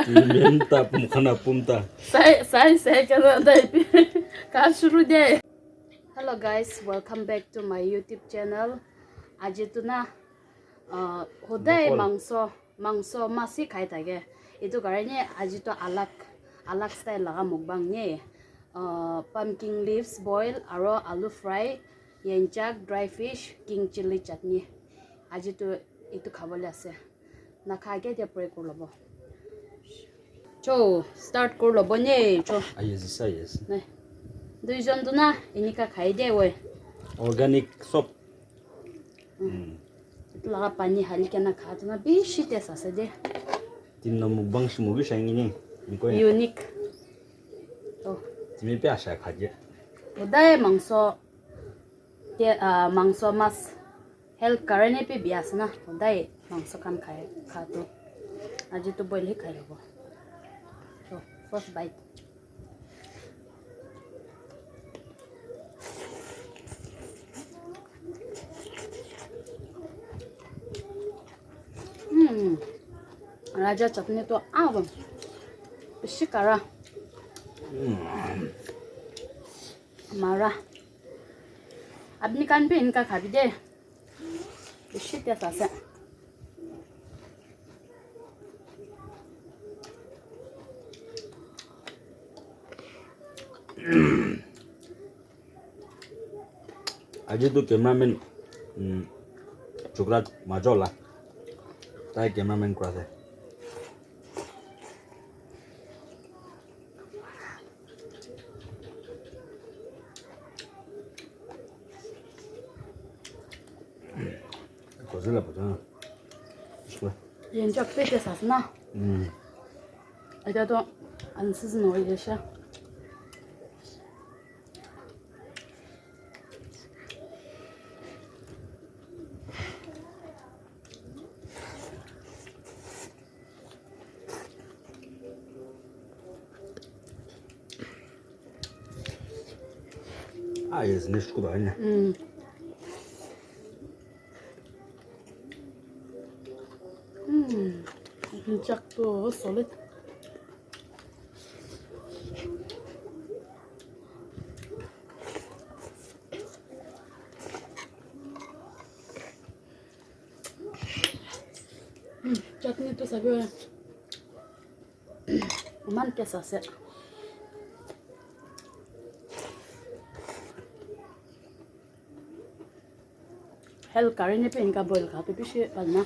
Inventa mukana punta. Saya kena dai kar shuru de. Hello guys, welcome back to my YouTube channel. Aji tu na hodai mangso masi khai thage. Itu karane aji to alak style laga mukbang ne. Pumpkin leaves boil aro alu fry, yenchak dry fish, king chili chutney. Aji tu itu khabole ase. Na khage dia pray kurlobo. Cho start kurlobo ne cho. Yes. Ne. Duijon tu na inika khai de we. Organic soap. Laga pani hali kana kha tu na bishi tes ase de. Tim na mukbang shimugi shangini. Niko ya. Unique. To. Timi pe asha khaje. Udai mangso mas health karane pe bias na. Udai mangso kan kha to. Aji to boil hi khai lobo. So first bite. Raja chutney to aw shikara mara abni kan pe inka khabi de shit ya sasa Aji tu cameraman choklat majola. Tai cameraman kurase. Cos'è 보자. yenchak pe te sasa na ada to an season oil de sha Jest nie szkoda, nie? yenchak to solid chutney to sabi man ke sasa hell karine pe inka boil kha to bishi palna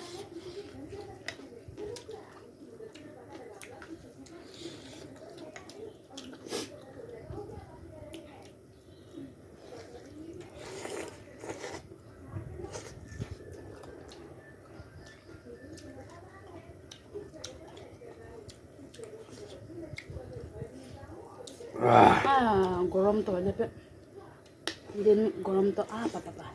gorom to le pe din gorom to papa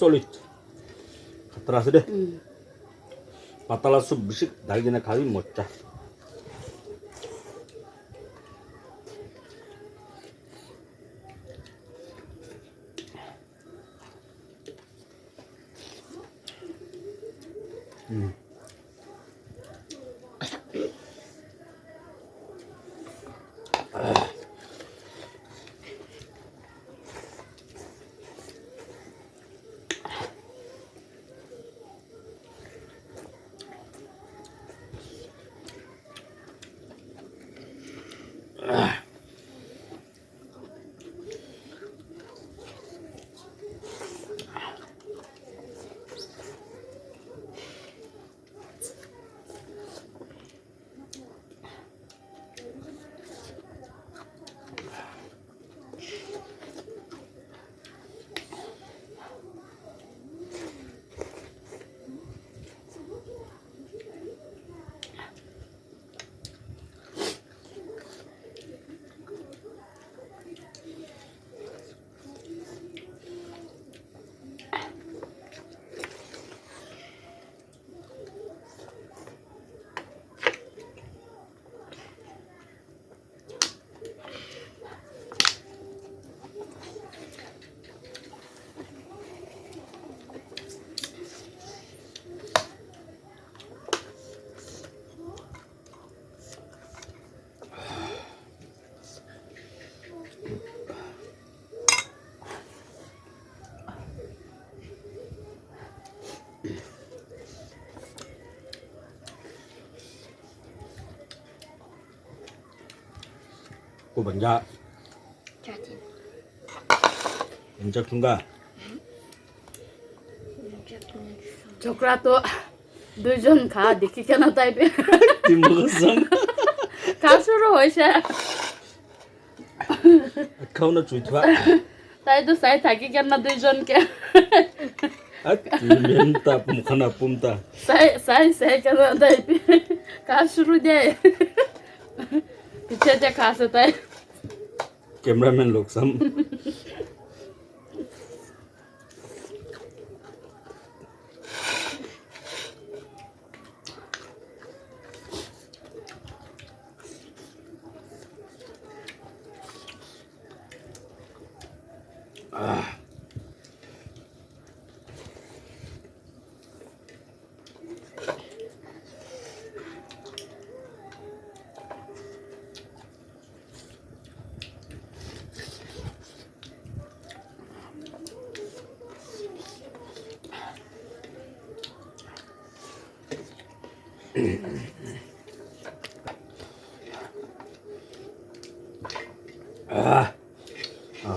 Solid. Terasa deh. Patala sup bisik dari dina kali mocah. 먹고 먼저 자진. 먼저 둔가 조그라도 두전 가 디키케나 타입이 뒤 먹었어 가수로 오셔 카우나 주이트와 타이도 사이 타기케나 두전 게 멘타 뿜카나 뿜타 사이 케나 타입이 가수로 돼 피체제 가수 타입 cameraman लोग सब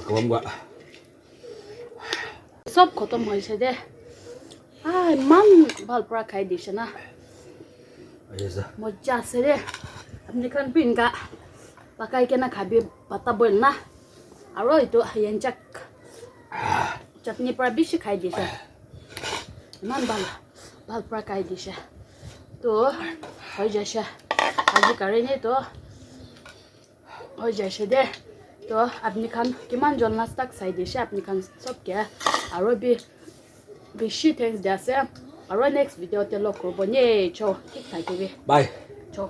그만 봐. सब खत्म होइसे दे मान भालपुरा खाइ दिसे ना ऐसा मजा से दे अपने खान पिन का पकाई के ना खाबी पत्ता बोल ना आरो इतो यंचक चटनी पर बिश खाइ दिसे मान भालपुरा खाइ दिसे तो हो जैसे आज करे नहीं तो हो जैसे दे तो अपनी खान किमान जलना तक साइड दिसे अपनी खान सब क्या आरो भी बेसी थैंक्स जैसे आरो नेक्स्ट वीडियो ते लोग को बने चो ठीक ठाक भी बाय चो